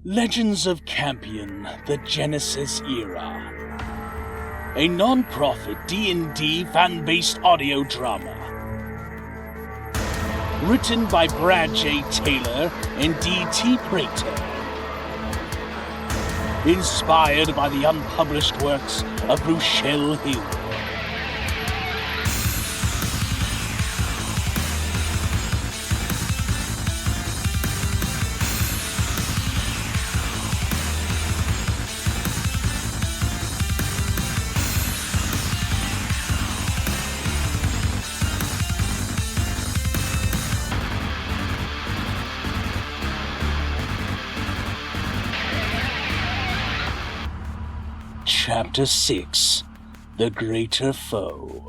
Legends of Khampiohn, the Genesis Era. A non-profit D&D fan-based audio drama. Written by Brad J. Taylor and D.T. Prater. Inspired by the unpublished works of Ruechelle Hill. Chapter 6, The Greater Foe.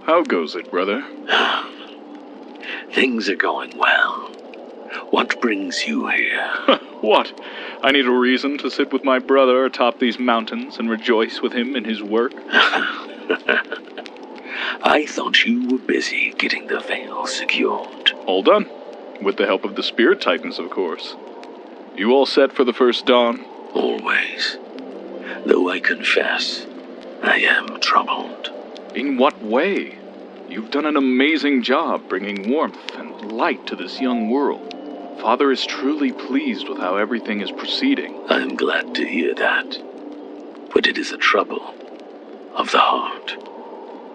How goes it, brother? Things are going well. What brings you here? What? I need a reason to sit with my brother atop these mountains and rejoice with him in his work? I thought you were busy getting the veil secured. All done. With the help of the Spirit Titans, of course. You all set for the first dawn? Always. Though I confess, I am troubled. In what way? You've done an amazing job bringing warmth and light to this young world. Father is truly pleased with how everything is proceeding. I'm glad to hear that. But it is a trouble of the heart.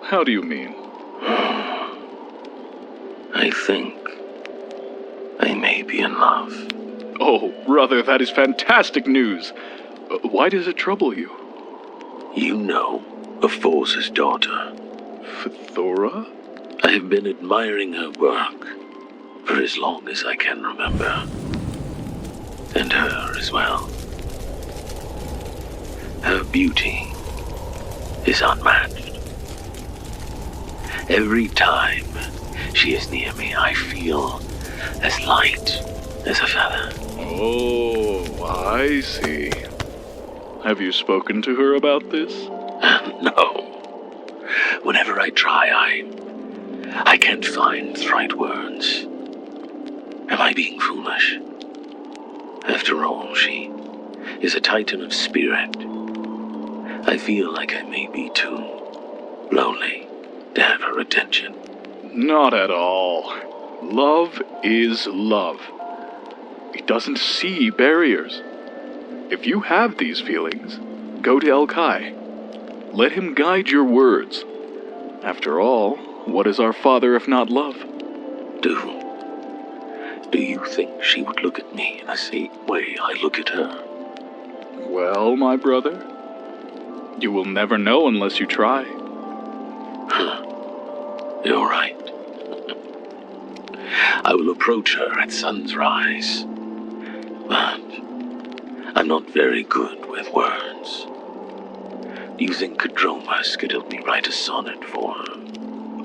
How do you mean? I think I may be in love. Oh, brother, that is fantastic news. Why does it trouble you? You know of Force's daughter. Fithora? I have been admiring her work for as long as I can remember. And her as well. Her beauty is unmatched. Every time she is near me, I feel as light as a feather. Oh, I see. Have you spoken to her about this? No. Whenever I try, I can't find the right words. Am I being foolish? After all, she is a titan of spirit. I feel like I may be too lonely to have her attention. Not at all. Love is love. It doesn't see barriers. If you have these feelings, go to Elkai. Let him guide your words. After all, what is our father if not love? Do you think she would look at me in the same way I look at her? Well, my brother, you will never know unless you try. You're right. I will approach her at sun's rise. But I'm not very good with words. Do you think Kadromas could help me write a sonnet for her?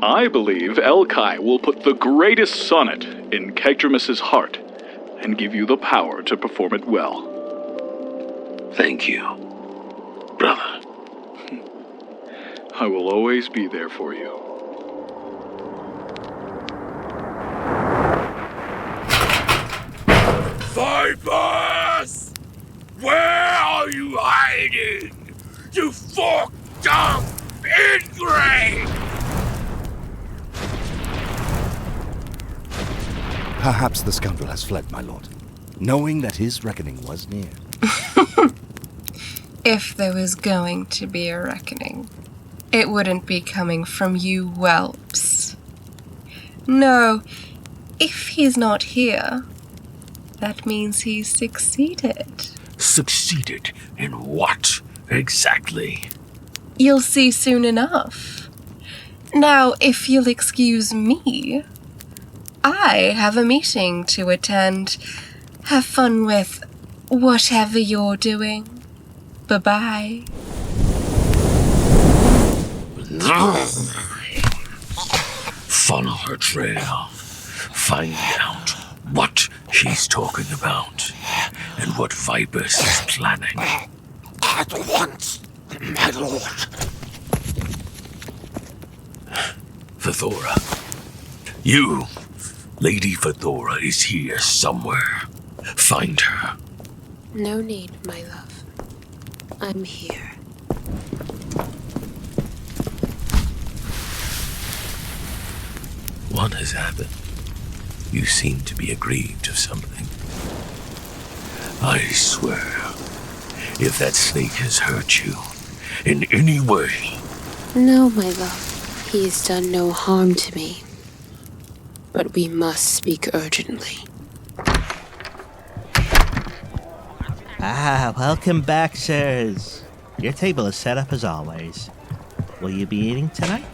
I believe Elkai will put the greatest sonnet in Kegdramus's heart and give you the power to perform it well. Thank you, brother. I will always be there for you. Vypus! Where are you hiding? You forked up ingrate! Perhaps the scoundrel has fled, my lord, knowing that his reckoning was near. If there was going to be a reckoning, it wouldn't be coming from you whelps. No, if he's not here, that means he's succeeded. Succeeded in what, exactly? You'll see soon enough. Now, if you'll excuse me, I have a meeting to attend. Have fun with whatever you're doing. Bye-bye. Follow her trail. Find out what she's talking about and what Vypus is planning. At once, my lord. Thora. You, Lady Thora, is here somewhere. Find her. No need, my love. I'm here. What has happened? You seem to be aggrieved of something. I swear, if that snake has hurt you in any way... No, my love. He has done no harm to me. But we must speak urgently. Welcome back, sirs. Your table is set up as always. Will you be eating tonight?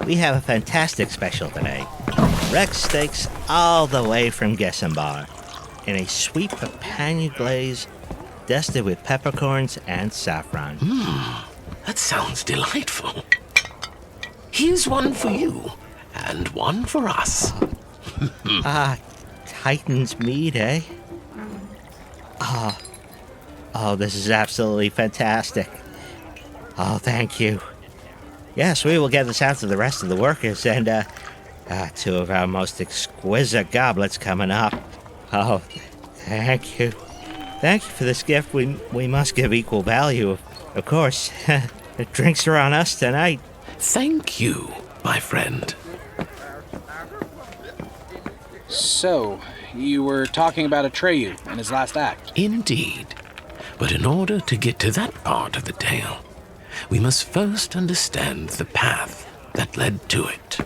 We have a fantastic special today. Rex steaks all the way from Gessenbar, in a sweet papaya glaze dusted with peppercorns and saffron. That sounds delightful. Here's one for you, and one for us. Titan's meat, eh? Oh, this is absolutely fantastic. Oh, thank you. Yes, we will get this out to the rest of the workers, and, two of our most exquisite goblets coming up. Oh, thank you. Thank you for this gift. We must give equal value, of course. The drinks are on us tonight. Thank you, my friend. So, you were talking about Atreyu and his last act. Indeed. But in order to get to that part of the tale, we must first understand the path that led to it.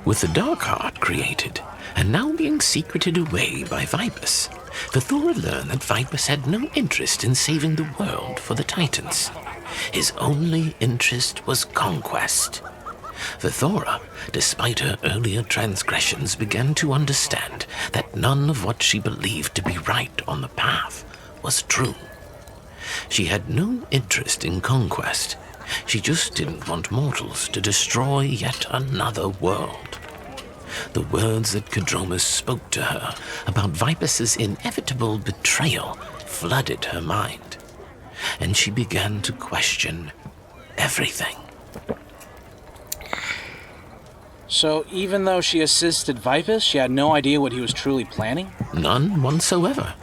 With the Dark Heart created, and now being secreted away by Vypus, Thora learned that Vypus had no interest in saving the world for the Titans. His only interest was conquest. Thora, despite her earlier transgressions, began to understand that none of what she believed to be right on the path was true. She had no interest in conquest. She just didn't want mortals to destroy yet another world. The words that Kadromus spoke to her about Vypus's inevitable betrayal flooded her mind, and she began to question everything. So even though she assisted Vypus, she had no idea what he was truly planning? None whatsoever.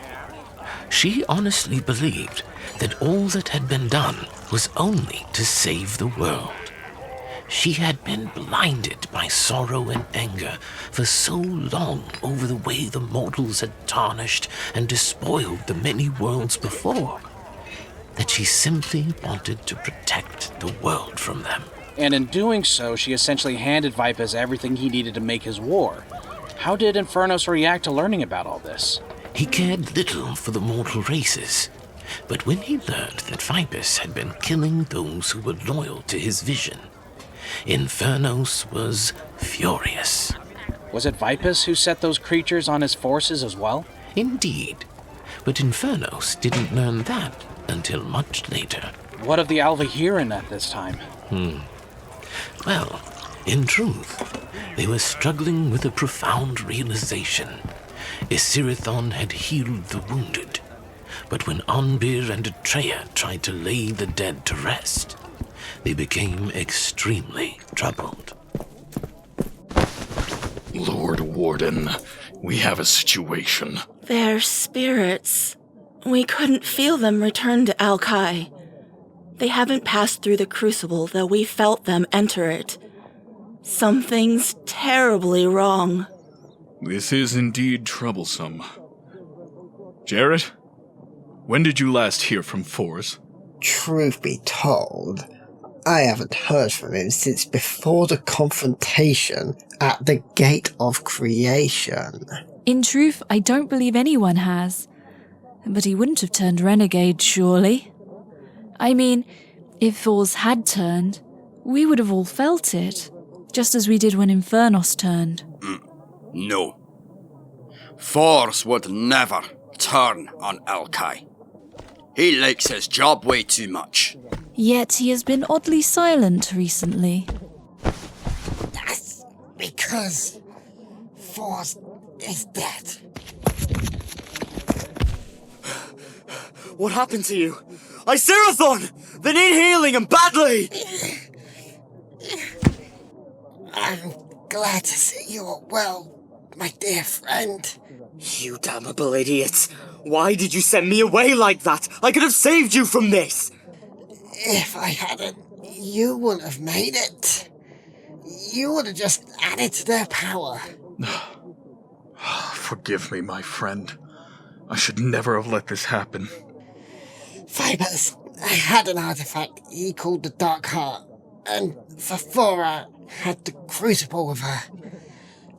She honestly believed that all that had been done was only to save the world. She had been blinded by sorrow and anger for so long over the way the mortals had tarnished and despoiled the many worlds before, that she simply wanted to protect the world from them. And in doing so, she essentially handed Vypus everything he needed to make his war. How did Infernos react to learning about all this? He cared little for the mortal races, but when he learned that Vypus had been killing those who were loyal to his vision, Infernos was furious. Was it Vypus who set those creatures on his forces as well? Indeed, but Infernos didn't learn that until much later. What of the Alvairn at this time? Well, in truth, they were struggling with a profound realization. Isirithon had healed the wounded, but when Ahnbiir and Atreya tried to lay the dead to rest, they became extremely troubled. Lord Warden, we have a situation. Their spirits. We couldn't feel them return to Alkai. They haven't passed through the crucible, though we felt them enter it. Something's terribly wrong. This is indeed troublesome. Jarrett, when did you last hear from Force? Truth be told, I haven't heard from him since before the confrontation at the Gate of Creation. In truth, I don't believe anyone has. But he wouldn't have turned renegade, surely. I mean, if Thors had turned, we would have all felt it, just as we did when Infernos turned. No. Force would never turn on Alkai. He likes his job way too much. Yet he has been oddly silent recently. That's because Force is dead. What happened to you? Icerathon! They need healing and badly! I'm glad to see you are well, my dear friend. You damnable idiots! Why did you send me away like that? I could have saved you from this! If I hadn't, you wouldn't have made it. You would have just added to their power. Forgive me, my friend. I should never have let this happen. Vypus, I had an artifact he called the Dark Heart, and Fathora had the crucible with her.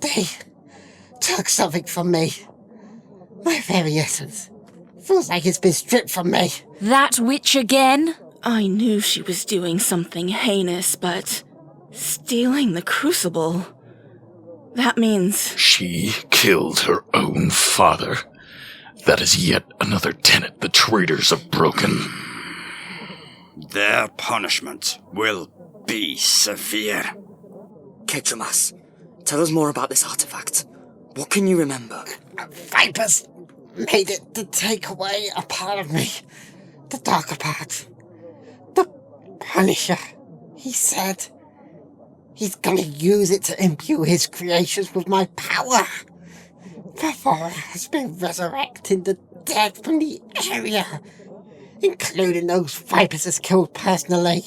They took something from me. My very essence. Feels like it's been stripped from me. That witch again? I knew she was doing something heinous, but stealing the crucible... That means... She killed her own father. That is yet another tenet the traitors have broken. Their punishment will be severe. Ketramas, tell us more about this artifact. What can you remember? Vypus made it to take away a part of me. The darker part. The Punisher. He said he's gonna use it to imbue his creations with my power. Fathora has been resurrecting the dead from the area, including those Vypus has killed personally.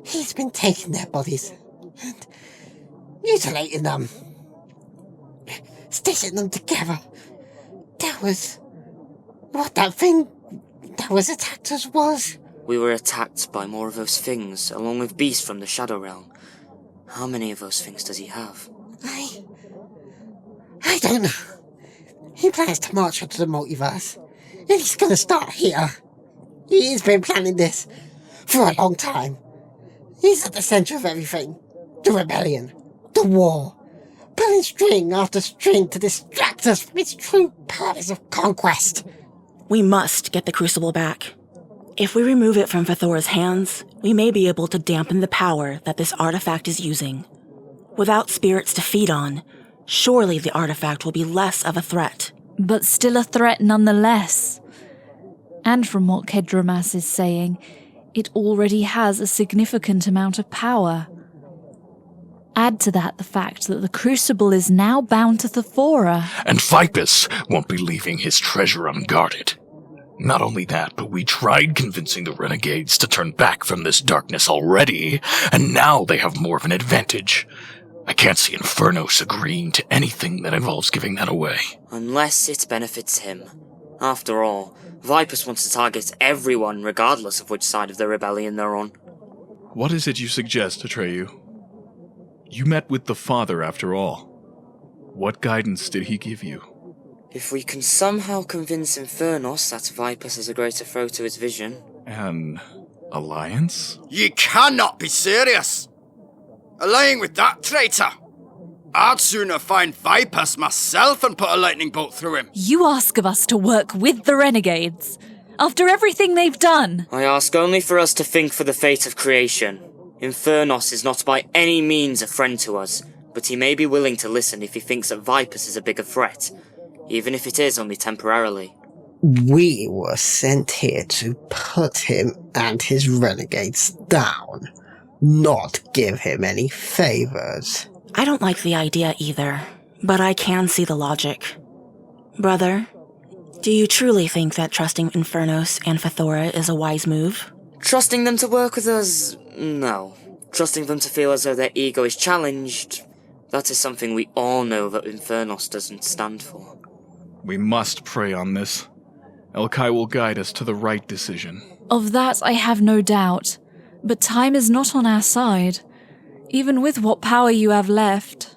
He's been taking their bodies and mutilating them, stitching them together. That was what that thing that was attacked us was. We were attacked by more of those things, along with beasts from the Shadow Realm. How many of those things does he have? I don't know. He plans to march onto the multiverse, and he's gonna start here. He's been planning this for a long time. He's at the center of everything. The rebellion, the war, pulling string after string to distract us from its true purpose of conquest. We must get the crucible back. If we remove it from Fathora's hands, we may be able to dampen the power that this artifact is using. Without spirits to feed on, surely the artifact will be less of a threat. But still a threat nonetheless. And from what Kedramas is saying, it already has a significant amount of power. Add to that the fact that the crucible is now bound to Fathora. And Vypus won't be leaving his treasure unguarded. Not only that, but we tried convincing the renegades to turn back from this darkness already, and now they have more of an advantage. I can't see Infernos agreeing to anything that involves giving that away. Unless it benefits him. After all, Vypus wants to target everyone regardless of which side of the rebellion they're on. What is it you suggest, Atreyu? You met with the father after all. What guidance did he give you? If we can somehow convince Infernos that Vypus has a greater throw to his vision... An alliance? Ye cannot be serious! Allying with that traitor! I'd sooner find Vypus myself and put a lightning bolt through him. You ask of us to work with the renegades, after everything they've done. I ask only for us to think for the fate of creation. Infernos is not by any means a friend to us, but he may be willing to listen if he thinks that Vypus is a bigger threat, even if it is only temporarily. We were sent here to put him and his renegades down, not give him any favors. I don't like the idea either, but I can see the logic. Brother, do you truly think that trusting Infernos and Fathora is a wise move? Trusting them to work with us? No. Trusting them to feel as though their ego is challenged? That is something we all know that Infernos doesn't stand for. We must pray on this. Elkai will guide us to the right decision. Of that I have no doubt, but time is not on our side, even with what power you have left.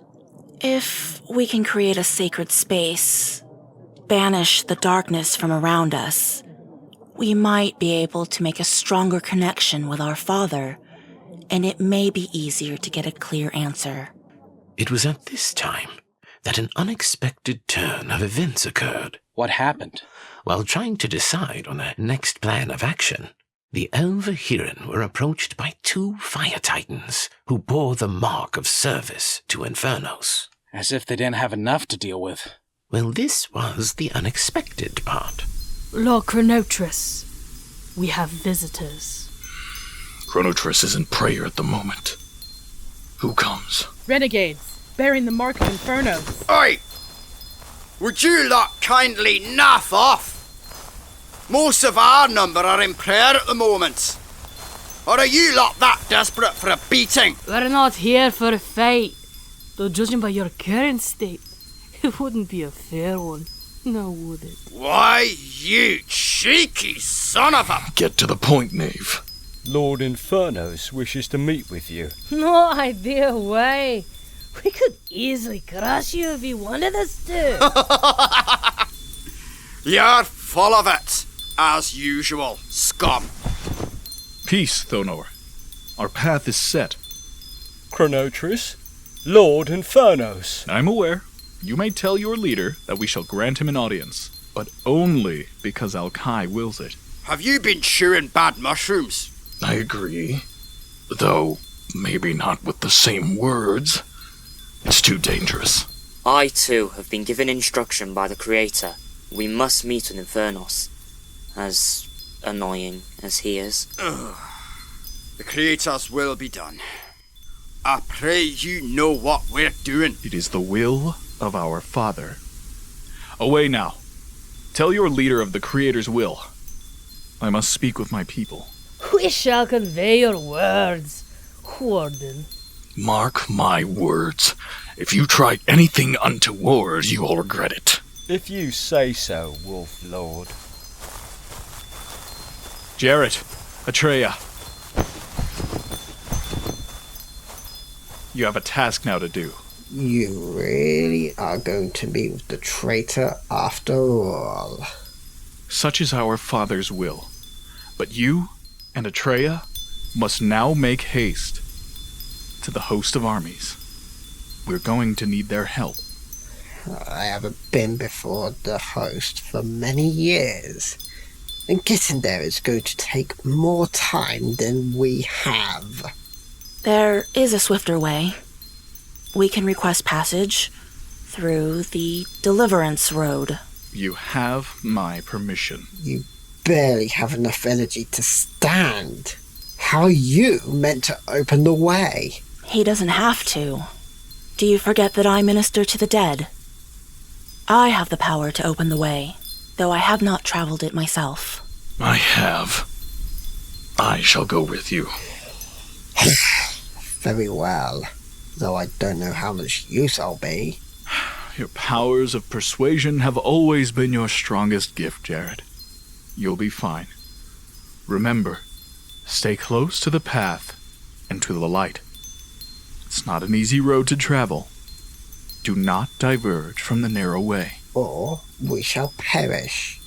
If we can create a sacred space, banish the darkness from around us, we might be able to make a stronger connection with our Father, and it may be easier to get a clear answer. It was at this time that an unexpected turn of events occurred. What happened? While trying to decide on the next plan of action, the Alvairn were approached by two fire titans who bore the mark of service to Infernos. As if they didn't have enough to deal with. Well, this was the unexpected part. Lord Chronotress, we have visitors. Chronotress is in prayer at the moment. Who comes? Renegades, bearing the mark of Infernos. Oi! Would you lot kindly naff off? Most of our number are in prayer at the moment. Or are you lot that desperate for a beating? We're not here for a fight, though judging by your current state, it wouldn't be a fair one, now would it? Why, you cheeky son of a... Get to the point, knave. Lord Infernos wishes to meet with you. No idea why. We could easily crush you if you wanted us to. You're full of it, as usual, scum. Peace, Thonor. Our path is set. Chronotress, Lord Infernos. I'm aware. You may tell your leader that we shall grant him an audience, but only because Alkai wills it. Have you been chewing bad mushrooms? I agree. Though, maybe not with the same words. It's too dangerous. I, too, have been given instruction by the Creator. We must meet with Infernos. As annoying as he is. The Creator's will be done. I pray you know what we're doing. It is the will of our Father. Away now. Tell your leader of the Creator's will. I must speak with my people. We shall convey your words, Warden. Mark my words. If you try anything untoward, you will regret it. If you say so, Wolf Lord. Jarrett, Atreya. You have a task now to do. You really are going to be with the traitor after all. Such is our Father's will. But you and Atreya must now make haste to the host of armies. We're going to need their help. I haven't been before the host for many years, and getting there is going to take more time than we have. There is a swifter way. We can request passage through the Deliverance Road. You have my permission. You barely have enough energy to stand. How are you meant to open the way? He doesn't have to. Do you forget that I minister to the dead? I have the power to open the way, though I have not traveled it myself. I have. I shall go with you. Very well, though I don't know how much use I'll be. Your powers of persuasion have always been your strongest gift, Jared. You'll be fine. Remember, stay close to the path and to the light. It's not an easy road to travel. Do not diverge from the narrow way. Or we shall perish.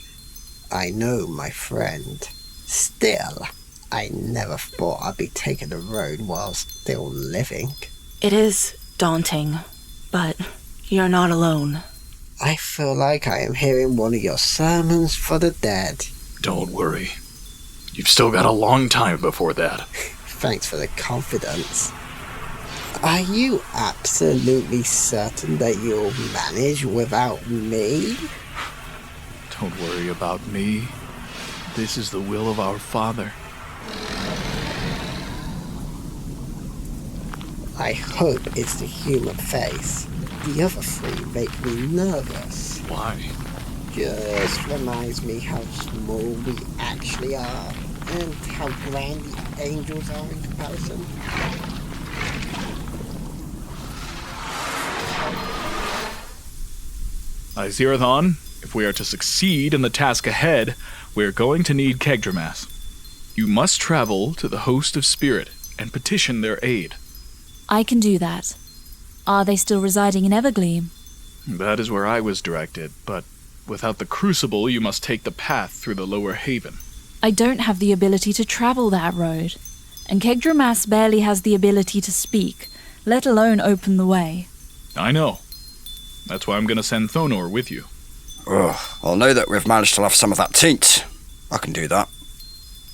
I know, my friend. Still, I never thought I'd be taking the road while still living. It is daunting, but you're not alone. I feel like I am hearing one of your sermons for the dead. Don't worry. You've still got a long time before that. Thanks for the confidence. Are you absolutely certain that you'll manage without me? Don't worry about me. This is the will of our Father. I hope it's the human face. The other three make me nervous. Why? Just reminds me how small we actually are, and how grand the angels are in comparison. Izirathon, if we are to succeed in the task ahead, we are going to need Kegdramas. You must travel to the host of spirit and petition their aid. I can do that. Are they still residing in Evergleam? That is where I was directed, but without the Crucible you must take the path through the lower haven. I don't have the ability to travel that road, and Kegdramas barely has the ability to speak, let alone open the way. I know. That's why I'm going to send Thonor with you. Well, now that we've managed to lift some of that taint, I can do that.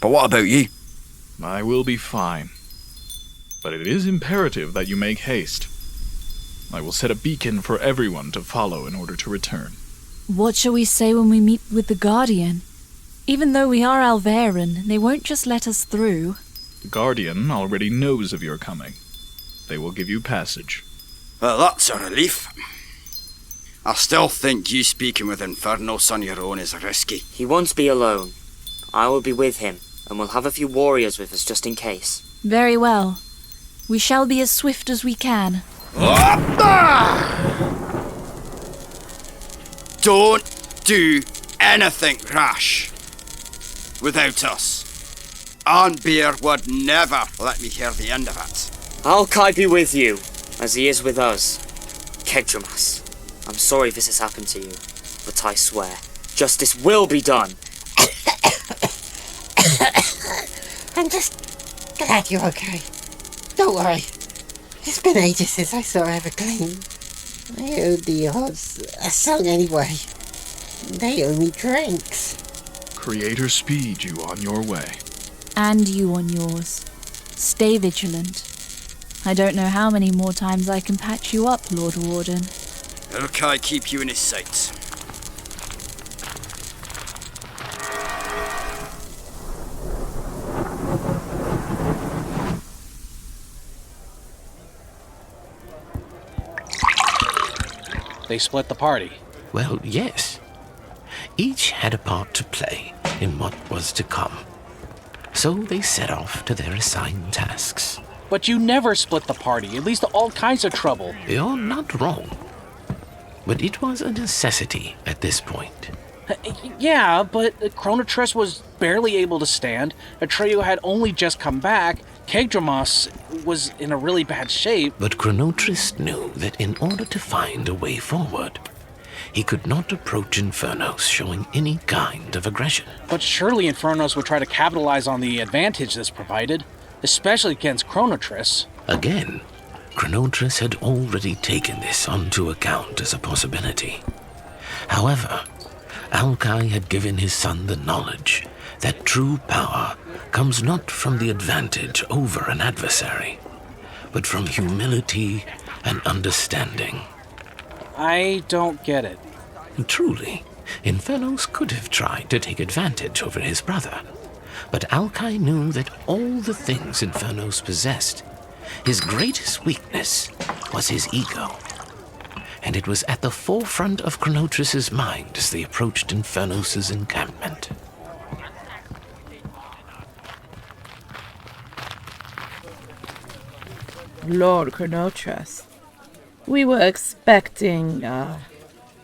But what about you? I will be fine. But it is imperative that you make haste. I will set a beacon for everyone to follow in order to return. What shall we say when we meet with the Guardian? Even though we are Alvairn, they won't just let us through. The Guardian already knows of your coming. They will give you passage. Well, that's a relief. I still think you speaking with Infernos on your own is risky. He won't be alone. I will be with him, and we'll have a few warriors with us just in case. Very well. We shall be as swift as we can. Don't do anything rash without us. Ahnbiir would never let me hear the end of it. Alkai be with you, as he is with us. Kedramas, I'm sorry this has happened to you, but I swear, justice will be done. I'm just glad you're okay. Don't worry. It's been ages since I saw Everclean. I owe the odds a song anyway. They owe me drinks. Creator speed you on your way. And you on yours. Stay vigilant. I don't know how many more times I can patch you up, Lord Warden. Ilkai keep you in his sights. They split the party. Well, yes. Each had a part to play in what was to come. So they set off to their assigned tasks. But you never split the party. It leads to all kinds of trouble. You're not wrong. But it was a necessity at this point. Yeah, but Chronotress was barely able to stand. Atreyu had only just come back. Kegdramas was in a really bad shape. But Chronotress knew that in order to find a way forward, he could not approach Infernos showing any kind of aggression. But surely Infernos would try to capitalize on the advantage this provided, especially against Chronotress. Again, Chronotress had already taken this onto account as a possibility. However, Alkai had given his son the knowledge that true power comes not from the advantage over an adversary, but from humility and understanding. I don't get it. Truly, Infernos could have tried to take advantage over his brother, but Alkai knew that all the things Infernos possessed, his greatest weakness was his ego. And it was at the forefront of Chronotress's mind as they approached Infernos' encampment. Lord Chronotress, we were expecting,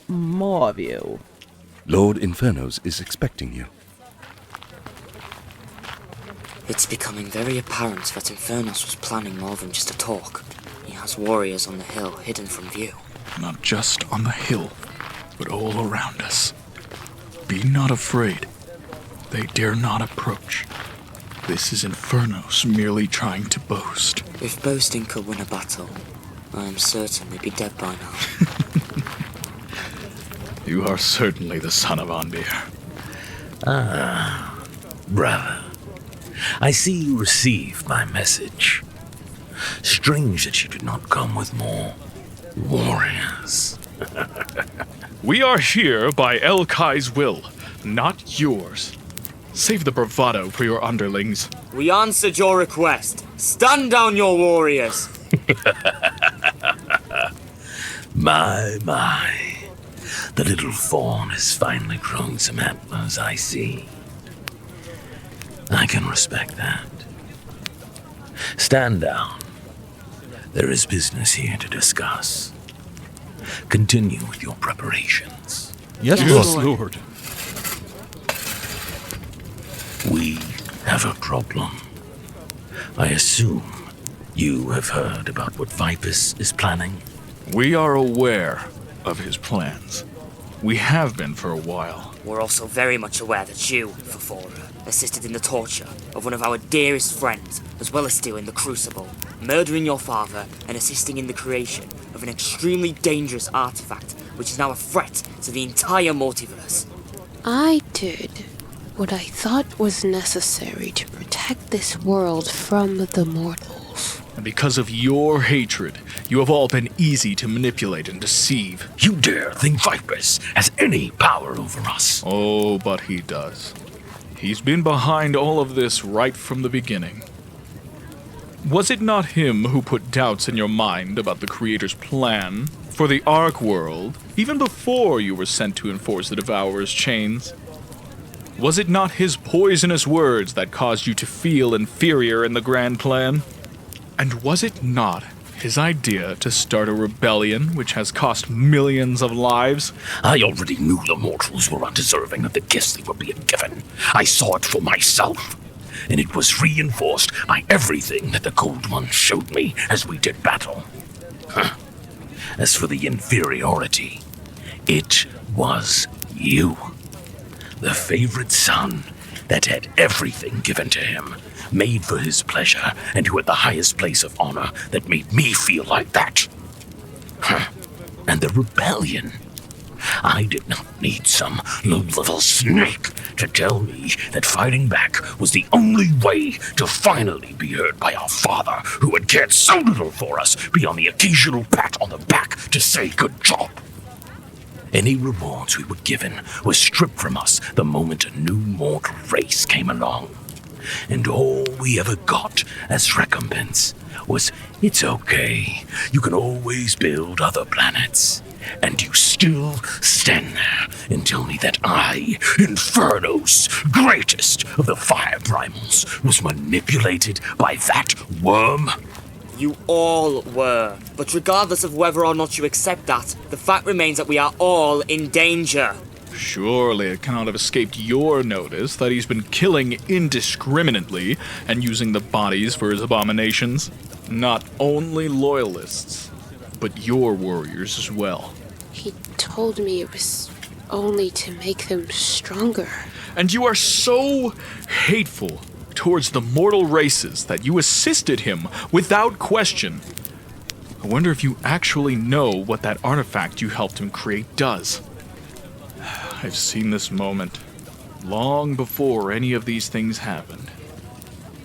more of you. Lord Infernos is expecting you. It's becoming very apparent that Infernos was planning more than just a talk. He has warriors on the hill hidden from view. Not just on the hill, but all around us. Be not afraid. They dare not approach. This is Infernos merely trying to boast. If boasting could win a battle, I am certain they'd be dead by now. You are certainly the son of Ahnbiir. Ah, brother. I see you received my message. Strange that you did not come with more warriors. We are here by Elkai's will, not yours. Save the bravado for your underlings. We answered your request. Stand down, your warriors. My. The little fawn has finally grown some antlers, I see. I can respect that. Stand down. There is business here to discuss. Continue with your preparations. Yes, Lord. We have a problem. I assume you have heard about what Vypus is planning? We are aware of his plans. We have been for a while. We're also very much aware that you, Fafora, assisted in the torture of one of our dearest friends, as well as stealing the Crucible, murdering your father, and assisting in the creation of an extremely dangerous artifact, which is now a threat to the entire multiverse. I did what I thought was necessary to protect this world from the mortals. And because of your hatred, you have all been easy to manipulate and deceive. You dare think Vypus has any power over us? Oh, but he does. He's been behind all of this right from the beginning. Was it not him who put doubts in your mind about the Creator's plan for the Ark world, even before you were sent to enforce the Devourer's chains? Was it not his poisonous words that caused you to feel inferior in the grand plan? And was it not his idea to start a rebellion which has cost millions of lives? I already knew the mortals were undeserving of the gifts they were being given. I saw it for myself, and it was reinforced by everything that the Cold One showed me as we did battle. As for the inferiority, it was you. The favorite son that had everything given to him, made for his pleasure, and who had the highest place of honor that made me feel like that. And the rebellion. I did not need some low-level snake to tell me that fighting back was the only way to finally be heard by our father, who had cared so little for us beyond the occasional pat on the back to say good job. Any rewards we were given were stripped from us the moment a new mortal race came along. And all we ever got as recompense was, it's okay, you can always build other planets. And you still stand there and tell me that I, Infernos, greatest of the fire primals, was manipulated by that worm? You all were. But regardless of whether or not you accept that, the fact remains that we are all in danger. Surely it cannot have escaped your notice that he's been killing indiscriminately and using the bodies for his abominations. Not only loyalists, but your warriors as well. He told me it was only to make them stronger. And you are so hateful towards the mortal races that you assisted him without question. I wonder if you actually know what that artifact you helped him create does. I've seen this moment long before any of these things happened.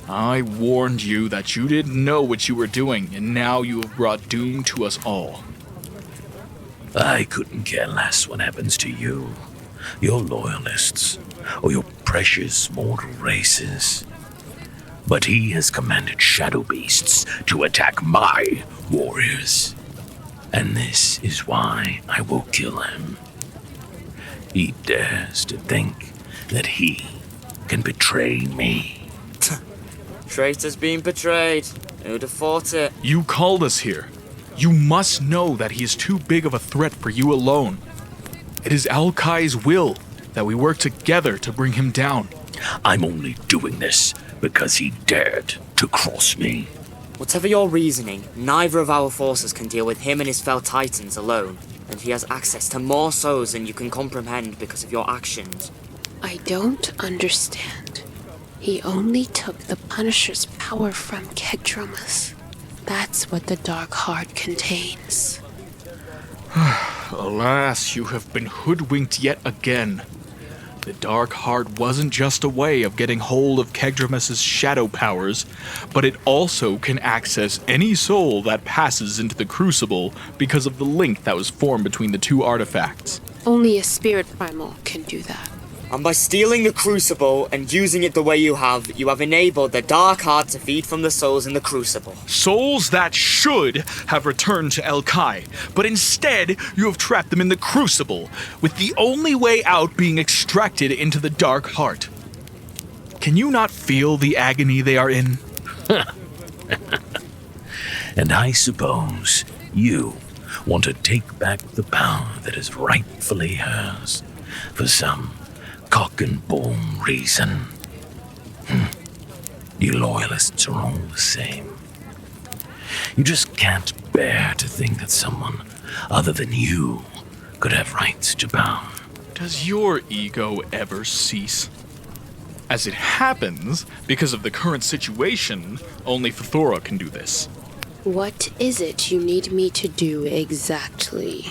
I warned you that you didn't know what you were doing, and now you have brought doom to us all. I couldn't care less what happens to you, your loyalists, or your precious mortal races. But he has commanded shadow beasts to attack my warriors. And this is why I will kill him. He dares to think that he can betray me. Traitor's being betrayed. Who'd have thought it? You called us here. You must know that he is too big of a threat for you alone. It is Alkai's will that we work together to bring him down. I'm only doing this because he dared to cross me. Whatever your reasoning, neither of our forces can deal with him and his fell titans alone. And he has access to more souls than you can comprehend because of your actions. I don't understand. He only took the Punisher's power from Kegdramas. That's what the Dark Heart contains. Alas, you have been hoodwinked yet again. The Dark Heart wasn't just a way of getting hold of Kegdramas' shadow powers, but it also can access any soul that passes into the Crucible because of the link that was formed between the two artifacts. Only a spirit primal can do that. And by stealing the Crucible and using it the way you have enabled the Dark Heart to feed from the souls in the Crucible. Souls that should have returned to Elkai, but instead you have trapped them in the Crucible, with the only way out being extracted into the Dark Heart. Can you not feel the agony they are in? And I suppose you want to take back the power that is rightfully hers for some cock and bull reason. You loyalists are all the same. You just can't bear to think that someone other than you could have rights to power. Does your ego ever cease? As it happens, because of the current situation, only Thora can do this. What is it you need me to do exactly?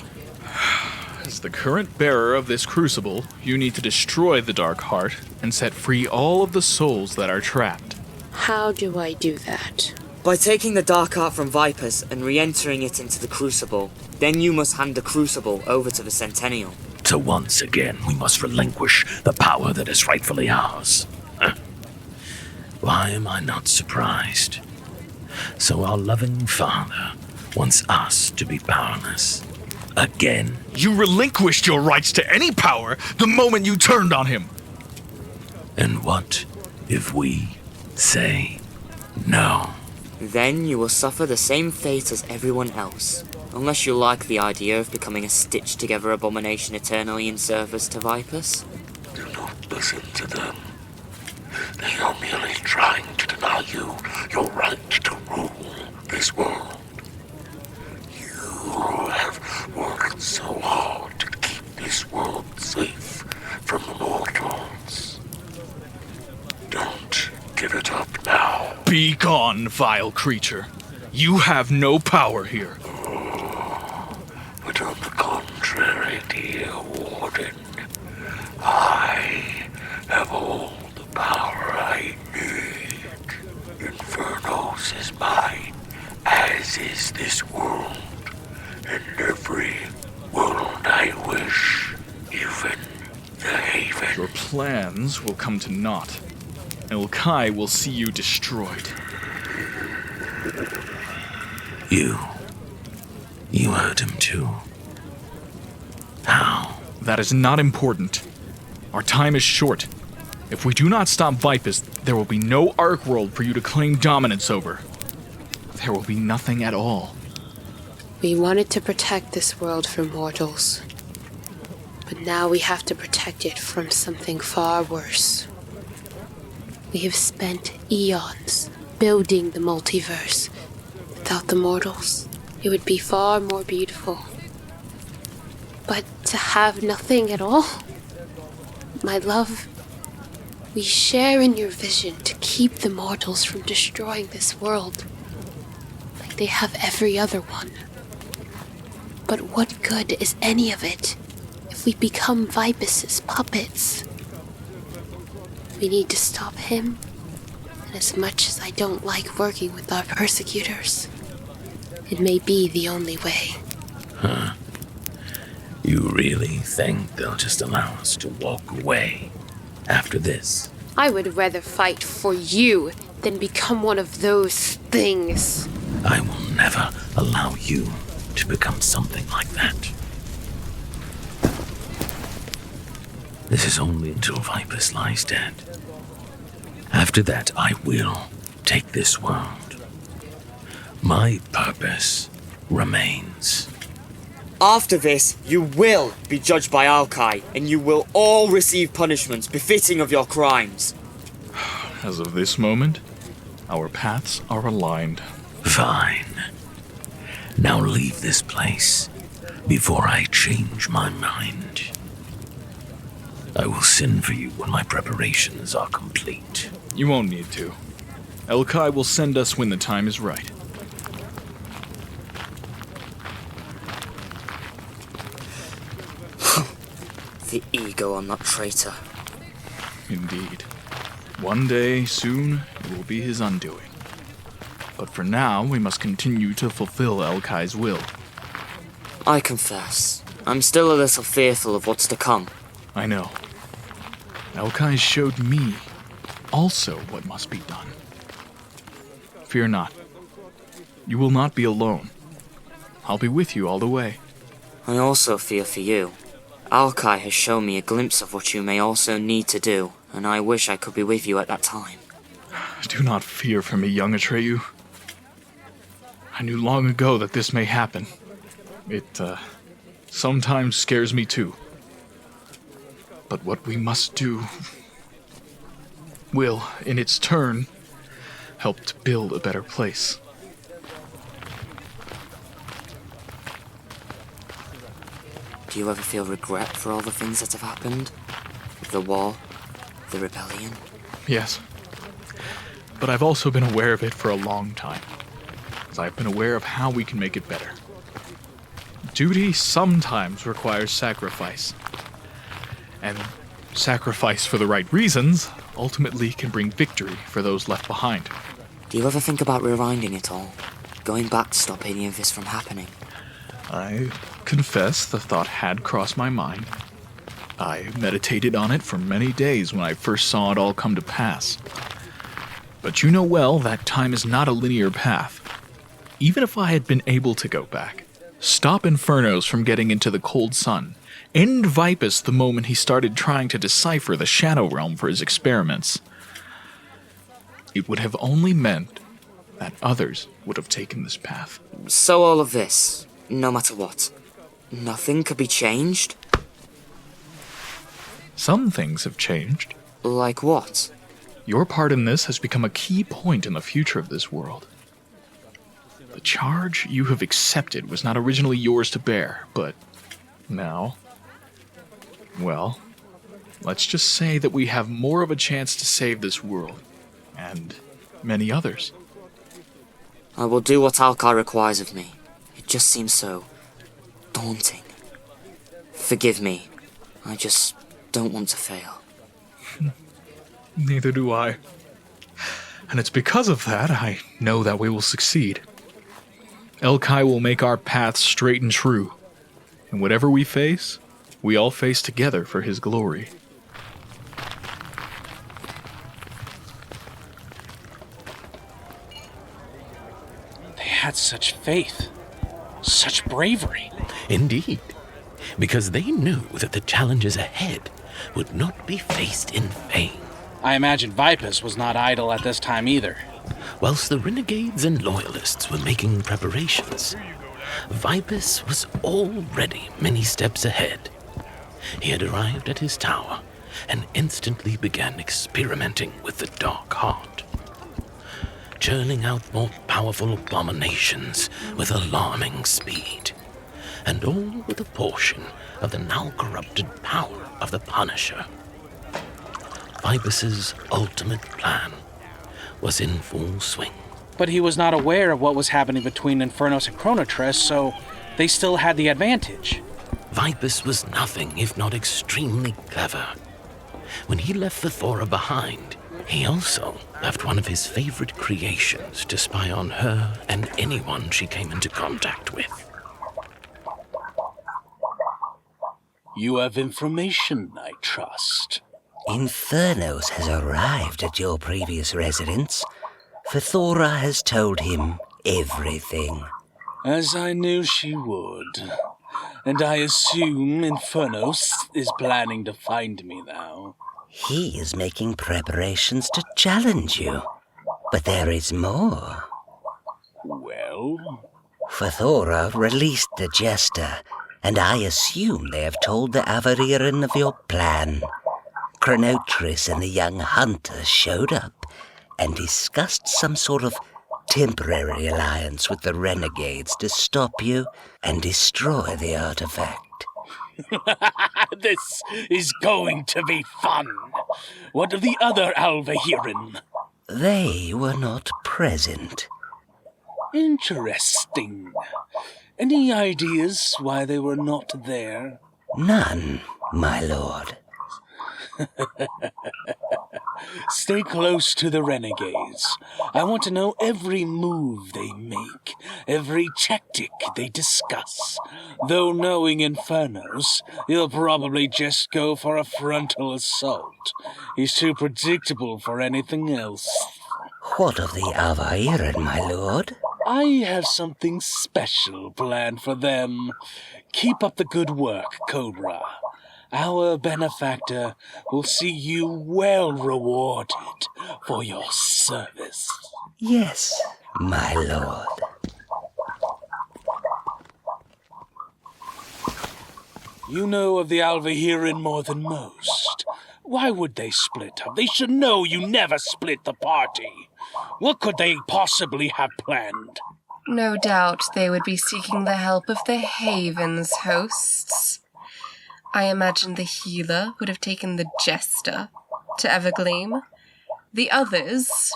As the current bearer of this crucible, you need to destroy the Dark Heart and set free all of the souls that are trapped. How do I do that? By taking the Dark Heart from Vypus and re-entering it into the Crucible. Then you must hand the Crucible over to the Centennial. So once again, we must relinquish the power that is rightfully ours. Why am I not surprised? So our loving Father wants us to be powerless. Again. You relinquished your rights to any power the moment you turned on him. And what if we say no? Then you will suffer the same fate as everyone else. Unless you like the idea of becoming a stitched-together abomination eternally in service to Vypus. Do not listen to them. They are merely trying to deny you your right to rule this world. You have worked so hard to keep this world safe from the mortals. Don't give it up now. Be gone, vile creature. You have no power here. But on the contrary, dear Warden, I have all the power I need. Infernos is mine, as is this world, and every world I wish, even the Haven. Your plans will come to naught. Elkai will see you destroyed. You hurt him too. How? That is not important. Our time is short. If we do not stop Vypus, there will be no Ark World for you to claim dominance over. There will be nothing at all. We wanted to protect this world from mortals. But now we have to protect it from something far worse. We have spent eons building the multiverse. Without the mortals, it would be far more beautiful. But to have nothing at all? My love, we share in your vision to keep the mortals from destroying this world, like they have every other one. But what good is any of it if we become Vypus's puppets? We need to stop him, and as much as I don't like working with our persecutors, it may be the only way. Huh? You really think they'll just allow us to walk away after this? I would rather fight for you than become one of those things. I will never allow you to become something like that. This is only until Vypus lies dead. After that, I will take this world. My purpose remains. After this, you will be judged by Alkai, and you will all receive punishments befitting of your crimes. As of this moment, our paths are aligned. Fine. Now leave this place before I change my mind. I will send for you when my preparations are complete. You won't need to. Elkai will send us when the time is right. The ego on that traitor. Indeed. One day, soon, it will be his undoing. But for now, we must continue to fulfill Elkai's will. I confess, I'm still a little fearful of what's to come. I know. Elkai showed me also what must be done. Fear not. You will not be alone. I'll be with you all the way. I also fear for you. Alkai has shown me a glimpse of what you may also need to do, and I wish I could be with you at that time. Do not fear for me, young Atreyu. I knew long ago that this may happen. It, sometimes scares me too. But what we must do will, in its turn, help to build a better place. Do you ever feel regret for all the things that have happened? The war, the rebellion? Yes. But I've also been aware of it for a long time. As I've been aware of how we can make it better. Duty sometimes requires sacrifice. And sacrifice for the right reasons ultimately can bring victory for those left behind. Do you ever think about rewinding it all? Going back to stop any of this from happening? I confess the thought had crossed my mind. I meditated on it for many days when I first saw it all come to pass. But you know well that time is not a linear path. Even if I had been able to go back, stop Infernos from getting into the cold sun, end Vypus the moment he started trying to decipher the Shadow Realm for his experiments, it would have only meant that others would have taken this path. So all of this, no matter what, nothing could be changed? Some things have changed. Like what? Your part in this has become a key point in the future of this world. The charge you have accepted was not originally yours to bear, but now, well, let's just say that we have more of a chance to save this world, and many others. I will do what Alkai requires of me. It just seems so daunting. Forgive me. I just don't want to fail. Neither do I. And it's because of that I know that we will succeed. Alkai will make our paths straight and true. And whatever we face, we all face together for his glory. They had such faith. Such bravery. Indeed, because they knew that the challenges ahead would not be faced in vain. I imagine Vypus was not idle at this time either. Whilst the renegades and loyalists were making preparations, Vypus was already many steps ahead. He had arrived at his tower and instantly began experimenting with the Dark Heart, churning out more powerful abominations with alarming speed, and all with a portion of the now corrupted power of the Punisher. Vypus's ultimate plan was in full swing. But he was not aware of what was happening between Infernos and Chronotress, so they still had the advantage. Vypus was nothing if not extremely clever. When he left Thora behind, he also left one of his favorite creations to spy on her and anyone she came into contact with. You have information, I trust. Infernos has arrived at your previous residence. Thora has told him everything. As I knew she would. And I assume Infernos is planning to find me now. He is making preparations to challenge you. But there is more. Well? Thora released the Jester, and I assume they have told the Alvairn of your plan. Chronotress and the young hunter showed up and discussed some sort of temporary alliance with the renegades to stop you and destroy the artifact. This is going to be fun. What of the other Alvairn? They were not present. Interesting. Any ideas why they were not there? None, my lord. Stay close to the renegades. I want to know every move they make, every tactic they discuss. Though knowing Infernos, he'll probably just go for a frontal assault. He's too predictable for anything else. What of the Alvairn, my lord? I have something special planned for them. Keep up the good work, Cobra. Our benefactor will see you well rewarded for your service. Yes, my lord. You know of the Alvairn more than most. Why would they split up? They should know you never split the party. What could they possibly have planned? No doubt they would be seeking the help of the Haven's hosts. I imagine the healer would have taken the Jester to Evergleam. The others,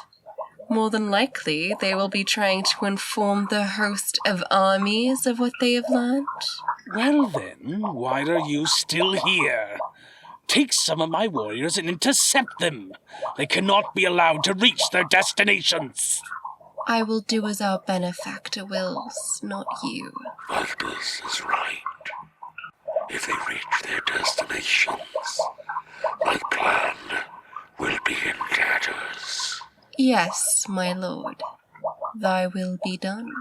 more than likely, they will be trying to inform the host of armies of what they have learned. Well then, why are you still here? Take some of my warriors and intercept them. They cannot be allowed to reach their destinations. I will do as our benefactor wills, not you. Vypus is right. If they reach their destination, Yes, my lord. Thy will be done.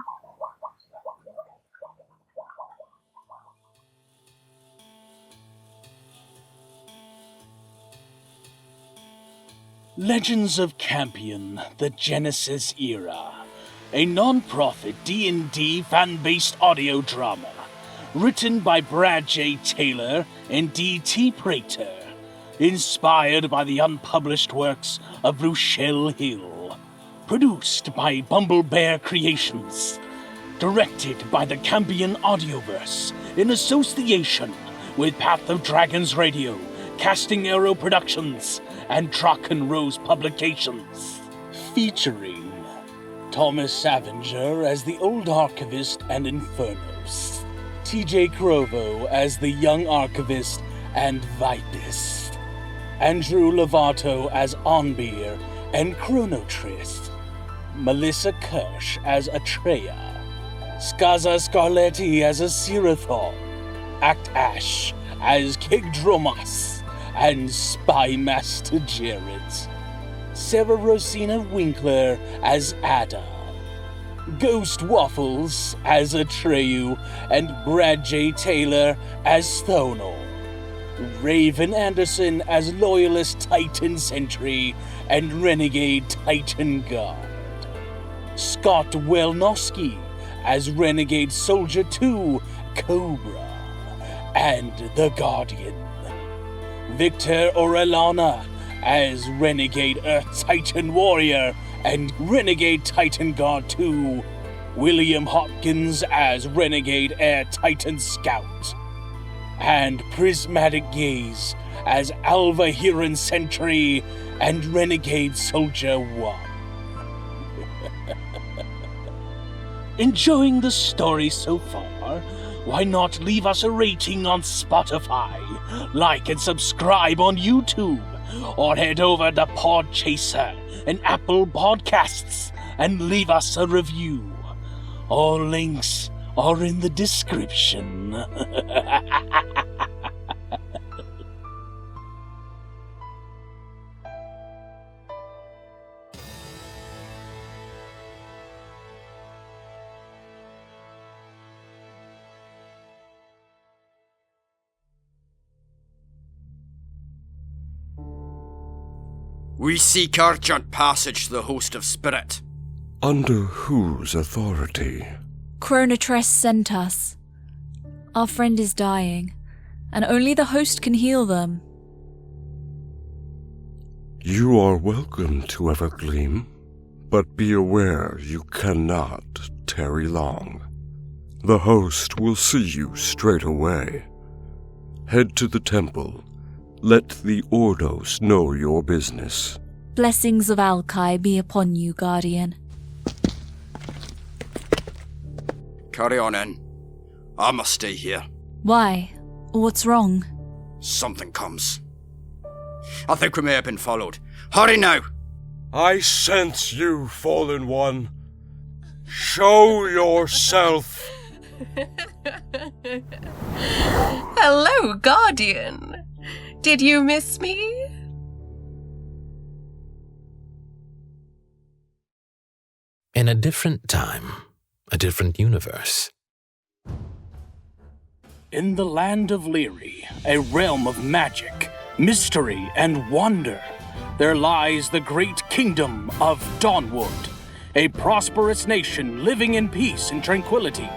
Legends of Khampiohn, the Genesis Era. A non-profit D&D fan-based audio drama. Written by Brad J. Taylor and D.T. Prater. Inspired by the unpublished works of Ruechelle Hill. Produced by Bumblebear Creations. Directed by the Khampiohn Audioverse in association with Path of Dragons Radio, Casting Arrow Productions, and Draken Rose Publications. Featuring Thomas Avinger as the Old Archivist and Infernos, Jacquee Crovo as the Young Archivist and Vypus, Andrew LAVATO as Ahnbiir and Chronotress, Melissa Kirsch as Atreya, Skaza Scarletti as a Sirathon, Act Ash as Kigdromas, and Spy Master Jared, Sarah Rosina Winkler as Ada, Ghost Waffles as Atreyu, and Brad J. Taylor as Thonal, Raven Anderson as Loyalist Titan Sentry and Renegade Titan Guard, Scott Welnowski as Renegade Soldier 2, Cobra, and The Guardian, Victor Orellana as Renegade Earth Titan Warrior and Renegade Titan Guard 2, William Hopkins as Renegade Air Titan Scout, and Prismatic Gaze as Alvairn Sentry and Renegade Soldier 1. Enjoying the story so far? Why not leave us a rating on Spotify, like and subscribe on YouTube, or head over to Podchaser and Apple Podcasts and leave us a review. All links are in the description. We seek urgent passage to the host of spirit. Under whose authority? Chronotress sent us. Our friend is dying, and only the host can heal them. You are welcome to Evergleam, but be aware you cannot tarry long. The host will see you straight away. Head to the temple. Let the Ordos know your business. Blessings of Alkai be upon you, Guardian. Carry on in. I must stay here. Why? What's wrong? Something comes. I think we may have been followed. Hurry now! I sense you, Fallen One. Show yourself. Hello, Guardian. Did you miss me? In a different time, a different universe. In the land of Leary, a realm of magic, mystery, and wonder, there lies the great kingdom of Dawnwood, a prosperous nation living in peace and tranquility.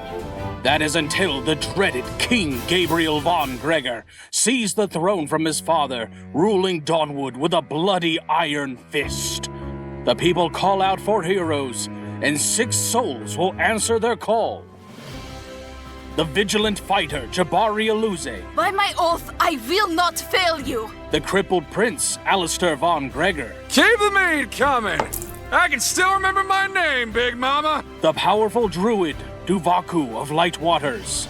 That is until the dreaded King Gabriel von Gregor seized the throne from his father, ruling Dawnwood with a bloody iron fist. The people call out for heroes, and 6 souls will answer their call. The vigilant fighter, Jabari Aluze. By my oath, I will not fail you. The crippled prince, Alistair von Gregor. Keep the meat coming. I can still remember my name, Big Mama. The powerful druid, Duvaku of Light Waters.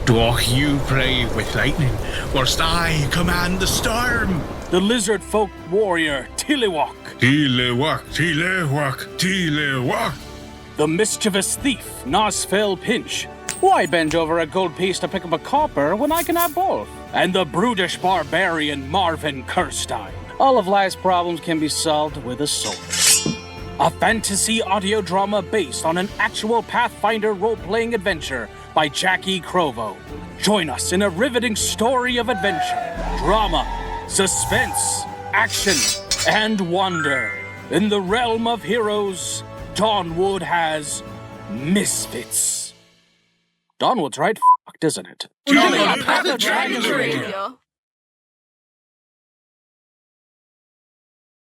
Doth you pray with lightning, whilst I command the storm? The lizard folk warrior, Tilewok. Tilewok, Tilewok, Tilewok. The mischievous thief, Nosfell Pinch. Why bend over a gold piece to pick up a copper when I can have both? And the brutish barbarian, Marvin Kirstein. All of life's problems can be solved with a sword. a fantasy audio drama based on an actual Pathfinder role-playing adventure by Jacquee Crovo. Join us in a riveting story of adventure, drama, suspense, action, and wonder. In the realm of heroes, Dawnwood has Misfits. Dawnwood's right f***ed, isn't it? Path of Dragons Radio.